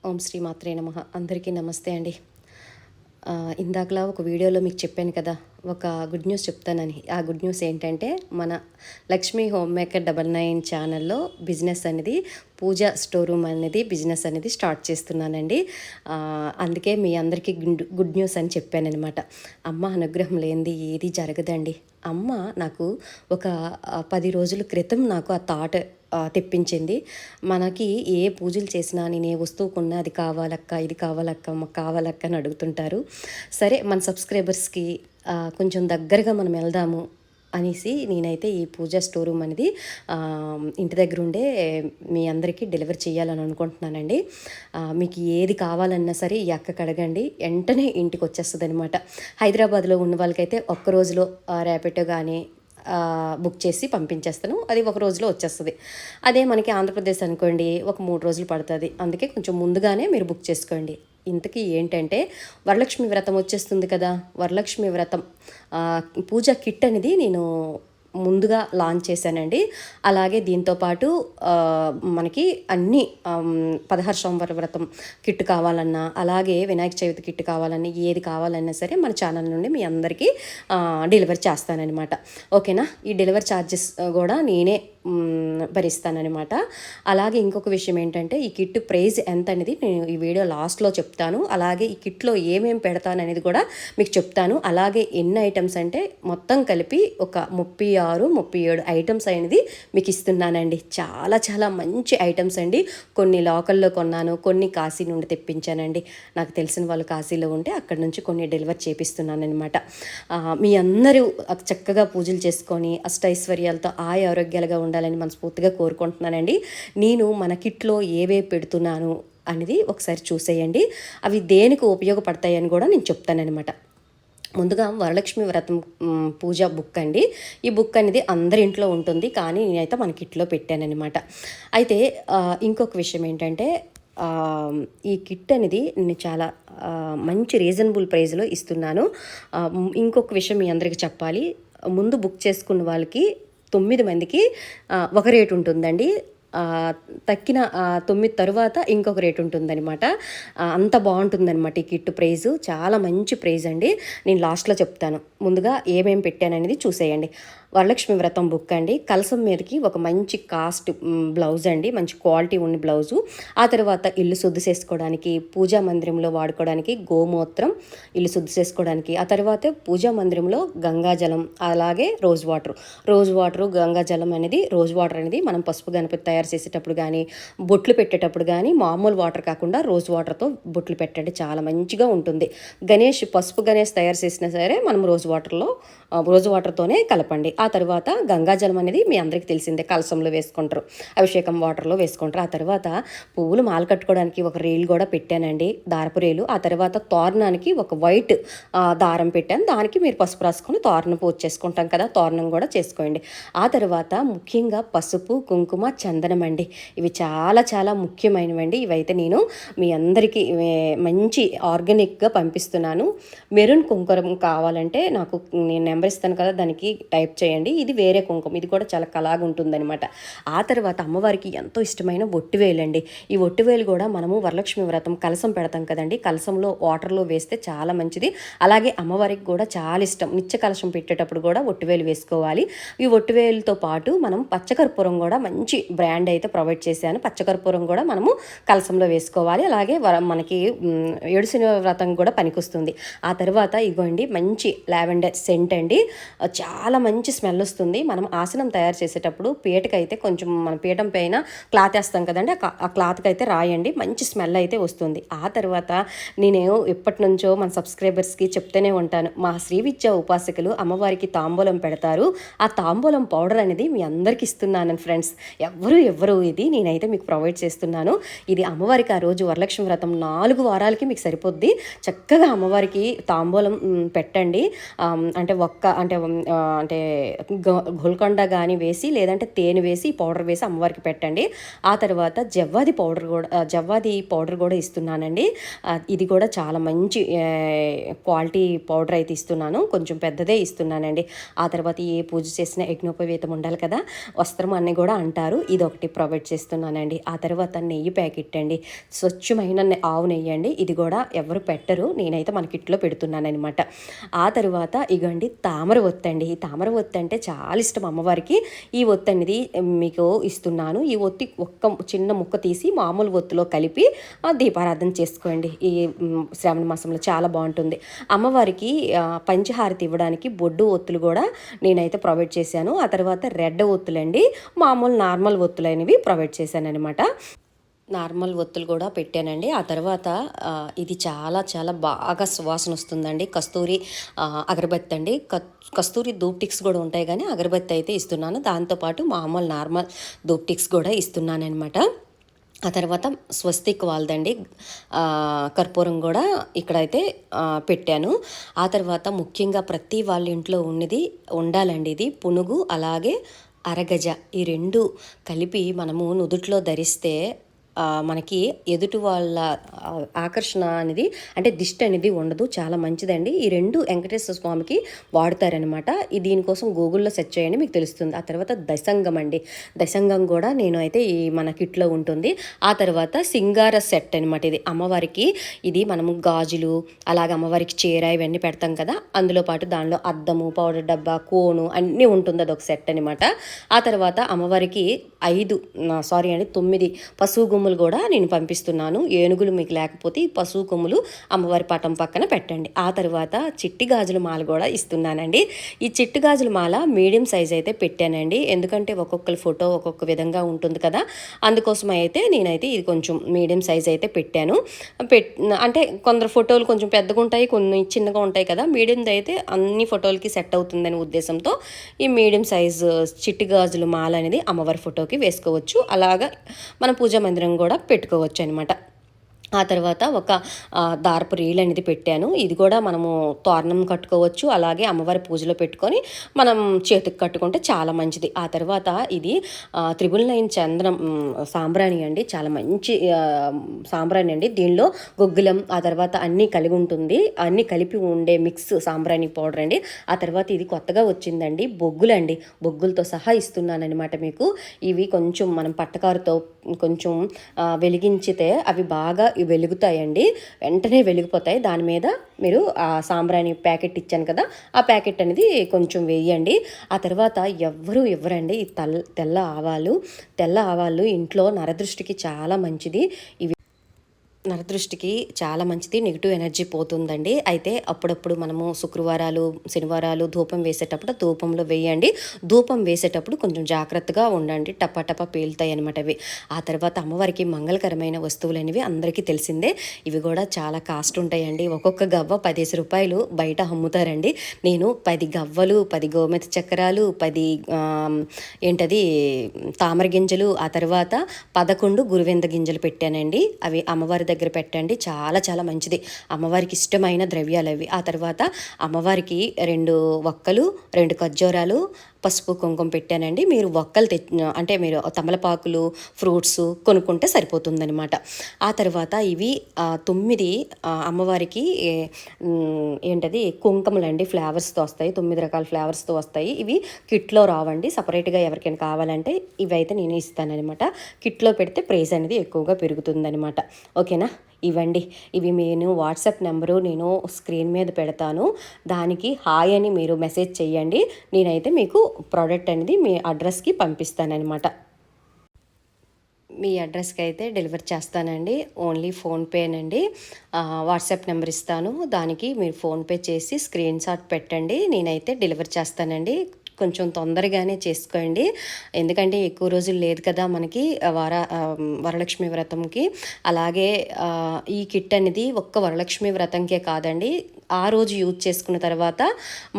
ఓం శ్రీ మాత్రే నమః. అందరికీ నమస్తే అండి. ఇందాకలా ఒక వీడియోలో మీకు చెప్పాను కదా, ఒక గుడ్ న్యూస్ చెప్తానని. ఆ గుడ్ న్యూస్ ఏంటంటే, మన లక్ష్మీ హోమ్ మేకర్ 99 ఛానల్లో బిజినెస్ అనేది, పూజ స్టోర్ రూమ్ అనేది బిజినెస్ అనేది స్టార్ట్ చేస్తున్నానండి. అందుకే మీ అందరికీ గుడ్ న్యూస్ అని చెప్పాననమాట. అమ్మ అనుగ్రహం లేనిది ఏది జరగదండి. అమ్మ నాకు ఒక 10 రోజుల క్రితం నాకు ఆ థాట్ తెప్పించింది. మనకి ఏ పూజలు చేసినా నేను ఏ వస్తువు కొన్నా అది కావాలక్క, ఇది కావాలక్క, మాకు కావాలక్క అని అడుగుతుంటారు. సరే మన సబ్స్క్రైబర్స్కి కొంచెం దగ్గరగా మనం వెళ్దాము అనేసి నేనైతే ఈ పూజా స్టోర్ రూమ్ అనేది ఇంటి దగ్గర ఉండే మీ అందరికీ డెలివరీ చేయాలని అనుకుంటున్నానండి. మీకు ఏది కావాలన్నా సరే ఈ అక్కకి అడగండి, వెంటనే ఇంటికి వచ్చేస్తుంది అనమాట. హైదరాబాద్లో ఉన్న వాళ్ళకైతే ఒక్క రోజులో ర్యాపిడో కానీ బుక్ చేసి పంపించేస్తాను, అది ఒక రోజులో వచ్చేస్తుంది. అదే మనకి ఆంధ్రప్రదేశ్ అనుకోండి, ఒక 3 రోజులు పడుతుంది. అందుకే కొంచెం ముందుగానే మీరు బుక్ చేసుకోండి. ఇంతకీ ఏంటంటే, వరలక్ష్మి వ్రతం వచ్చేస్తుంది కదా, వరలక్ష్మి వ్రతం పూజా కిట్ అనేది నేను ముందుగా లాంచ్ చేశానండి. అలాగే దీంతోపాటు మనకి అన్ని 16 సోమవార వ్రతం కిట్ కావాలన్నా, అలాగే వినాయక చవితి కిట్ కావాలన్నా, ఏది కావాలన్నా సరే మన ఛానల్ నుండి మీ అందరికీ డెలివరీ చేస్తానన్నమాట. ఓకేనా? ఈ డెలివరీ ఛార్జెస్ కూడా నేనే భరిస్తానమాట. అలాగే ఇంకొక విషయం ఏంటంటే, ఈ కిట్ ప్రైస్ ఎంత అనేది నేను ఈ వీడియో లాస్ట్లో చెప్తాను. అలాగే ఈ కిట్లో ఏమేమి పెడతాను అనేది కూడా మీకు చెప్తాను. అలాగే ఎన్ని ఐటమ్స్ అంటే మొత్తం కలిపి ఒక 36, 37 ఐటమ్స్ అనేది మీకు ఇస్తున్నానండి. చాలా చాలా మంచి ఐటమ్స్ అండి. కొన్ని లోకల్లో కొన్నాను, కొన్ని కాశీ నుండి తెప్పించానండి. నాకు తెలిసిన వాళ్ళు కాశీలో ఉంటే అక్కడ నుంచి కొన్ని డెలివరీ చేపిస్తున్నాను అనమాట. మీ అందరూ చక్కగా పూజలు చేసుకొని అష్టైశ్వర్యాలతో ఆరోగ్యాలుగా ఉండాలని మనస్ఫూర్తిగా కోరుకుంటున్నానండి. నేను మన కిట్లో ఏవే పెడుతున్నాను అనేది ఒకసారి చూసేయండి. అవి దేనికి ఉపయోగపడతాయని కూడా నేను చెప్తానన్నమాట. ముందుగా వరలక్ష్మి వ్రతం పూజ బుక్ అండి. ఈ బుక్ అనేది అందరి ఇంట్లో ఉంటుంది, కానీ నేనైతే మన కిట్లో పెట్టానన్నమాట. అయితే ఇంకొక విషయం ఏంటంటే, ఈ కిట్ అనేది నేను చాలా మంచి రీజనబుల్ ప్రైస్లో ఇస్తున్నాను. ఇంకొక విషయం మీ అందరికీ చెప్పాలి. ముందు బుక్ చేసుకున్న వాళ్ళకి 9 మందికి ఒక రేటు ఉంటుందండి. తక్కిన 9 తర్వాత ఇంకొక రేటు ఉంటుందన్నమాట. అంత బాగుంటుందన్నమాట ఈ కిట్ ప్రైజు. చాలా మంచి ప్రైజ్ అండి. నేను లాస్ట్లో చెప్తాను. ముందుగా ఏమేమి పెట్టాననేది చూసేయండి. వరలక్ష్మి వ్రతం బుక్ అండి. కలసం మీదకి ఒక మంచి కాస్ట్ బ్లౌజ్ అండి, మంచి క్వాలిటీ ఉన్న బ్లౌజు. ఆ తర్వాత ఇల్లు శుద్ధి చేసుకోవడానికి, పూజా మందిరంలో వాడుకోవడానికి గోమూత్రం, ఇల్లు శుద్ధి చేసుకోవడానికి. ఆ తర్వాత పూజా మందిరంలో గంగాజలం, అలాగే రోజ్ వాటరు గంగాజలం అనేది, రోజ్ వాటర్ అనేది మనం పసుపు గణపతి తయారు చేసేటప్పుడు కానీ, బొట్లు పెట్టేటప్పుడు కానీ మామూలు వాటర్ కాకుండా రోజ్ వాటర్తో బొట్లు పెట్టండి, చాలా మంచిగా ఉంటుంది. పసుపు గణేష్ తయారు చేసినా సరే మనం రోజ్ వాటర్తోనే కలపండి. ఆ తర్వాత గంగాజలం అనేది మీ అందరికీ తెలిసిందే, కలసంలో వేసుకుంటారు, అభిషేకం వాటర్లో వేసుకుంటారు. ఆ తర్వాత పువ్వులు మాల కట్టుకోవడానికి ఒక రేలు కూడా పెట్టానండి, దారపు రేలు. ఆ తర్వాత తోరణానికి ఒక వైట్ దారం పెట్టాను, దానికి మీరు పసుపు రాసుకొని తోరణం పూజ చేసుకుంటాం కదా, తోరణం కూడా చేసుకోండి. ఆ తర్వాత ముఖ్యంగా పసుపు, కుంకుమ, చందనం అండి. ఇవి చాలా చాలా ముఖ్యమైనవండి. ఇవైతే నేను మీ అందరికీ మంచి ఆర్గానిక్గా పంపిస్తున్నాను. మెరూన్ కుంకుమ కావాలంటే నాకు నేను నెంబర్ ఇస్తాను కదా, దానికి టైప్ చేయండి. ఇది వేరే కుంకుమ, ఇది కూడా చాలా కలాగా ఉంటుందన్నమాట. ఆ తర్వాత అమ్మవారికి ఎంతో ఇష్టమైన ఒట్టివేలండి. ఈ ఒట్టివేలు కూడా మనము వరలక్ష్మి వ్రతం కలసం పెడతాం కదండి, కలసంలో వాటర్లో వేస్తే చాలా మంచిది. అలాగే అమ్మవారికి కూడా చాలా ఇష్టం. నిత్య కలశం పెట్టేటప్పుడు కూడా ఒట్టివేలు వేసుకోవాలి. ఈ ఒట్టివేలుతో పాటు మనం పచ్చకర్పూరం కూడా మంచి బ్రాండ్ అయితే ప్రొవైడ్ చేశాను. పచ్చకర్పూరం కూడా మనము కలసంలో వేసుకోవాలి. అలాగే మనకి ఏడుసిన వ్రతం కూడా పనికొస్తుంది. ఆ తర్వాత ఇగోండి మంచి లావెండర్ సెంట్ అండి, చాలా మంచి స్మెల్ వస్తుంది. మనం ఆసనం తయారు చేసేటప్పుడు పీటకైతే కొంచెం మన పీఠం పైన క్లాత్ వేస్తాం కదండి, ఆ క్లాత్కి అయితే రాయండి, మంచి స్మెల్ అయితే వస్తుంది. ఆ తర్వాత నేను ఎప్పటి నుంచో మన సబ్స్క్రైబర్స్కి చెప్తూనే ఉంటాను, మా శ్రీ విద్యా ఉపాసకులు అమ్మవారికి తాంబూలం పెడతారు. ఆ తాంబూలం పౌడర్ అనేది మీ అందరికి ఇస్తున్నాను ఫ్రెండ్స్. ఎవరు ఇది నేనైతే మీకు ప్రొవైడ్ చేస్తున్నాను. ఇది అమ్మవారికి ఆ రోజు వరలక్ష్మి వ్రతం 4 వారాలకి మీకు సరిపోద్ది. చక్కగా అమ్మవారికి తాంబూలం పెట్టండి. అంటే గోల్కొండ కానీ వేసి లేదంటే తేనె వేసి పౌడర్ వేసి అమ్మవారికి పెట్టండి. ఆ తర్వాత జవ్వాది పౌడర్ కూడా ఇస్తున్నానండి. ఇది కూడా చాలా మంచి క్వాలిటీ పౌడర్ అయితే ఇస్తున్నాను, కొంచెం పెద్దదే ఇస్తున్నానండి. ఆ తర్వాత ఏ పూజ చేసినా యజ్ఞోపవీతం ఉండాలి కదా, వస్త్రం అన్నీ కూడా అంటారు, ఇది ఒకటి ప్రొవైడ్ చేస్తున్నానండి. ఆ తర్వాత నెయ్యి ప్యాకెట్ అండి, స్వచ్ఛమైన ఆవు నెయ్యి అండి, ఇది కూడా ఎవరు పెట్టరు, నేనైతే మన కిట్లో పెడుతున్నాను అనమాట. ఆ తర్వాత ఇగండి తామర ఒత్తి అండి. ఈ తామర ఒత్తి అంటే చాలా ఇష్టం అమ్మవారికి. ఈ ఒత్తి అనేది మీకు ఇస్తున్నాను. ఈ ఒత్తి ఒక్క చిన్న ముక్క తీసి మామూలు ఒత్తిలో కలిపి దీపారాధన చేసుకోండి. ఈ శ్రావణ మాసంలో చాలా బాగుంటుంది. అమ్మవారికి పంచహారతి ఇవ్వడానికి బొడ్డు ఒత్తులు కూడా నేనైతే ప్రొవైడ్ చేశాను. ఆ తర్వాత రెడ్ ఒత్తులండి, మామూలు నార్మల్ ఒత్తులు అనేవి ప్రొవైడ్ చేశాను అనమాట. నార్మల్ ఒత్తులు కూడా పెట్టానండి. ఆ తర్వాత ఇది చాలా చాలా బాగా సువాసన వస్తుందండి, కస్తూరి అగరబత్తి అండి. కస్తూరి ధూప్ టిక్స్ కూడా ఉంటాయి, కానీ అగరబత్తి అయితే ఇస్తున్నాను. దాంతోపాటు మామూలు నార్మల్ ధూప్ టిక్స్ కూడా ఇస్తున్నాను అనమాట. ఆ తర్వాత స్వస్తిక్ వాళ్ళదండి కర్పూరం కూడా ఇక్కడైతే పెట్టాను. ఆ తర్వాత ముఖ్యంగా ప్రతి వాళ్ళ ఇంట్లో ఉండాలండి ఇది పునుగు, అలాగే అరగజ, ఈ రెండు కలిపి మనము నుదుట్లో ధరిస్తే మనకి ఎదుటి వాళ్ళ ఆకర్షణ అనేది అంటే దిష్టి అనేది ఉండదు, చాలా మంచిదండి. ఈ రెండు వెంకటేశ్వర స్వామికి వాడతారనమాట. దీనికోసం గూగుల్లో సెర్చ్ చేయండి, మీకు తెలుస్తుంది. ఆ తర్వాత దశంగం అండి, దశంగం కూడా నేను అయితే ఈ మన కిట్లో ఉంటుంది. ఆ తర్వాత సింగార సెట్ అనమాట, ఇది అమ్మవారికి. ఇది మనము గాజులు అలాగే అమ్మవారికి చీర ఇవన్నీ పెడతాం కదా, అందులో పాటు దానిలో అద్దము, పౌడర్ డబ్బా, కోను అన్నీ ఉంటుంది, అదొక సెట్ అనమాట. ఆ తర్వాత అమ్మవారికి 9 పశువు కొమ్ములు కూడా నేను పంపిస్తున్నాను. ఏనుగులు మీకు లేకపోతే పశువు కొమ్ములు అమ్మవారి పటం పక్కన పెట్టండి. ఆ తర్వాత చిట్టి గాజుల మాల కూడా ఇస్తున్నానండి. ఈ చిట్టి గాజుల మాల మీడియం సైజ్ అయితే పెట్టానండి, ఎందుకంటే ఒక్కొక్కరి ఫోటో ఒక్కొక్క విధంగా ఉంటుంది కదా, అందుకోసం అయితే నేనైతే ఇది కొంచెం మీడియం సైజ్ అయితే పెట్టాను. అంటే కొందరు ఫోటోలు కొంచెం పెద్దగా ఉంటాయి, కొన్ని చిన్నగా ఉంటాయి కదా, మీడియంది అయితే అన్ని ఫోటోలకి సెట్ అవుతుందని ఉద్దేశంతో ఈ మీడియం సైజు చిట్టి గాజుల మాల అనేది అమ్మవారి ఫోటోకి వేసుకోవచ్చు. అలాగా మన పూజా మందిరం కూడా పెట్టుకోవచ్చు అనమాట. ఆ తర్వాత ఒక దారపు రీల్ అనేది పెట్టాను, ఇది కూడా మనము తోరణం కట్టుకోవచ్చు, అలాగే అమ్మవారి పూజలో పెట్టుకొని మనం చేతికి కట్టుకుంటే చాలా మంచిది. ఆ తర్వాత ఇది 999 చంద్రం సాంబ్రాణి అండి, చాలా మంచి సాంబ్రాణి అండి. దీనిలో గొగ్గులం ఆ తర్వాత అన్నీ కలిగి ఉంటుంది, అన్నీ కలిపి ఉండే మిక్స్ సాంబ్రాణి పౌడర్ అండి. ఆ తర్వాత ఇది కొత్తగా వచ్చిందండి, బొగ్గులండి, బొగ్గులతో సహా ఇస్తున్నాను అనమాట మీకు. ఇవి కొంచెం మనం పట్టకారుతో కొంచెం వెలిగించితే అవి బాగా వెలుగుతాయండి, వెంటనే వెలిగిపోతాయి. దాని మీద మీరు ఆ సాంబ్రాణి ప్యాకెట్ ఇచ్చాను కదా, ఆ ప్యాకెట్ అనేది కొంచెం వేయండి. ఆ తర్వాత ఇవ్వరండి ఈ తెల్ల ఆవాలు ఇంట్లో నరదృష్టికి చాలా మంచిది. ఇవి నరదృష్టికి చాలా మంచిది, నెగిటివ్ ఎనర్జీ పోతుందండి. అయితే అప్పుడప్పుడు మనము శుక్రవారాలు శనివారాలు ధూపం వేసేటప్పుడు ధూపంలో వేయండి. ధూపం వేసేటప్పుడు కొంచెం జాగ్రత్తగా ఉండండి, టపా పేలుతాయి అనమాట అవి. ఆ తర్వాత అమ్మవారికి మంగళకరమైన వస్తువులు అనేవి అందరికీ తెలిసిందే, ఇవి కూడా చాలా కాస్ట్ ఉంటాయండి. ఒక్కొక్క గవ్వ 10 రూపాయలు బయట అమ్ముతారండి. నేను 10 గవ్వలు, 10 గోమెత చక్రాలు, 10 తామర గింజలు, ఆ తర్వాత 11 గురువింద గింజలు పెట్టానండి. అవి అమ్మవారి దగ్గర పెట్టండి, చాలా చాలా మంచిది, అమ్మవారికి ఇష్టమైన ద్రవ్యాలు అవి. ఆ తర్వాత అమ్మవారికి 2 వక్కలు, 2 ఖర్జూరాలు, పసుపు కుంకుమ పెట్టానండి. మీరు వక్కలు అంటే మీరు తమలపాకులు ఫ్రూట్స్ కొనుక్కుంటే సరిపోతుందనమాట. ఆ తర్వాత ఇవి 9 అమ్మవారికి కుంకుమలండి, ఫ్లేవర్స్తో వస్తాయి, 9 రకాల ఫ్లేవర్స్తో వస్తాయి. ఇవి కిట్లో రావండి, సపరేట్గా ఎవరికైనా కావాలంటే ఇవి అయితే నేను ఇస్తానమాట. కిట్లో పెడితే ప్రైస్ అనేది ఎక్కువగా పెరుగుతుందనమాట. ఓకేనా, ఇవి నేను వాట్సాప్ నెంబరు నేను స్క్రీన్ మీద పెడతాను, దానికి హాయ్ అని మీరు మెసేజ్ చేయండి, నేనైతే మీకు ప్రోడక్ట్ అనేది మీ అడ్రస్కి పంపిస్తానమాట. మీ అడ్రస్కి అయితే డెలివర్ చేస్తానండి. ఓన్లీ ఫోన్పేనండి. వాట్సాప్ నెంబర్ ఇస్తాను, దానికి మీరు ఫోన్పే చేసి స్క్రీన్ షాట్ పెట్టండి, నేనైతే డెలివర్ చేస్తానండి. కొంచెం తొందరగానే చేసుకోండి, ఎందుకంటే ఎక్కువ రోజులు లేదు కదా మనకి వరలక్ష్మి వ్రతంకి. అలాగే ఈ కిట్ అనేది ఒక్క వరలక్ష్మి వ్రతంకే కాదండి, ఆ రోజు యూజ్ చేసుకున్న తర్వాత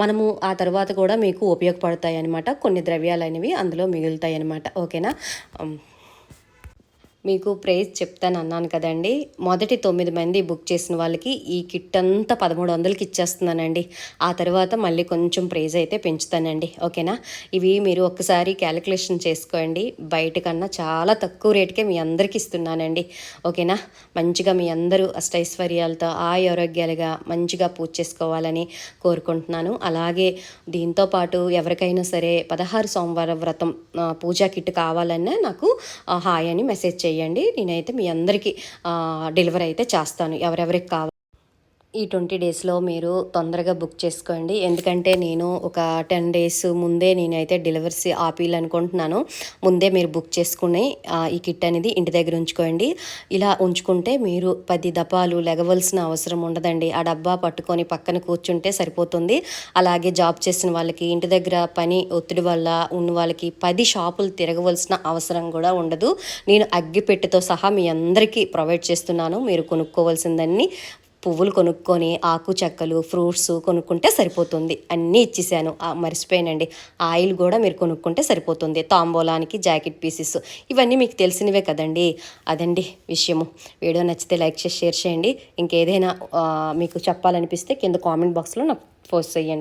మనము ఆ తర్వాత కూడా మీకు ఉపయోగపడతాయి అన్నమాట. కొన్ని ద్రవ్యాలు అనేవి అందులో మిగులుతాయి అన్నమాట. ఓకేనా, మీకు ప్రైస్ చెప్తాను అన్నాను కదండి. మొదటి 9 మంది బుక్ చేసిన వాళ్ళకి ఈ కిట్ అంతా 1300కి ఇచ్చేస్తున్నానండి. ఆ తర్వాత మళ్ళీ కొంచెం ప్రైస్ అయితే పెంచుతానండి. ఓకేనా? ఇవి మీరు ఒక్కసారి క్యాలిక్యులేషన్ చేసుకోండి. బయట కన్నా చాలా తక్కువ రేటుకే మీ అందరికి ఇస్తున్నానండి. ఓకేనా? మంచిగా మీ అందరూ అష్టైశ్వర్యాలతో ఆరోగ్యాలుగా మంచిగా పూజ చేసుకోవాలని కోరుకుంటున్నాను. అలాగే దీంతో పాటు ఎవరికైనా సరే 16 సోమవారం వ్రతం పూజా కిట్ కావాలన్నా నాకు హాయ్ అని మెసేజ్ చేయండి. నేనైతే మీ అందరికీ డెలివరీ అయితే చేస్తాను, ఎవరెవరికి కావాలి. ఈ 20 డేస్లో మీరు తొందరగా బుక్ చేసుకోండి. ఎందుకంటే నేను ఒక 10 డేస్ ముందే నేనైతే డెలివరీస్ ఆపేయాలనుకుంటున్నాను. ముందే మీరు బుక్ చేసుకుని ఈ కిట్ అనేది ఇంటి దగ్గర ఉంచుకోండి. ఇలా ఉంచుకుంటే మీరు 10 దపాలు లెగవలసిన అవసరం ఉండదండి. ఆ డబ్బా పట్టుకొని పక్కన కూర్చుంటే సరిపోతుంది. అలాగే జాబ్ చేసిన వాళ్ళకి, ఇంటి దగ్గర పని ఒత్తిడి వల్ల ఉన్న వాళ్ళకి 10 షాపులు తిరగవలసిన అవసరం కూడా ఉండదు. నేను అగ్గిపెట్టెతో సహా మీ అందరికీ ప్రొవైడ్ చేస్తున్నాను. మీరు కొనుక్కోవాల్సిందన్నీ పువ్వులు కొనుక్కొని, ఆకు చెక్కలు, ఫ్రూట్స్ కొనుక్కుంటే సరిపోతుంది. అన్నీ ఇచ్చేసాను. మర్చిపోయానండి, ఆయిల్ కూడా మీరు కొనుక్కుంటే సరిపోతుంది. తాంబూలానికి జాకెట్ పీసెస్ ఇవన్నీ మీకు తెలిసినవే కదండి. అదండి విషయము. వీడియో నచ్చితే లైక్ చేసి షేర్ చేయండి. ఇంకేదైనా మీకు చెప్పాలనిపిస్తే కింద కామెంట్ బాక్స్లో నాకు పోస్ట్ చేయండి.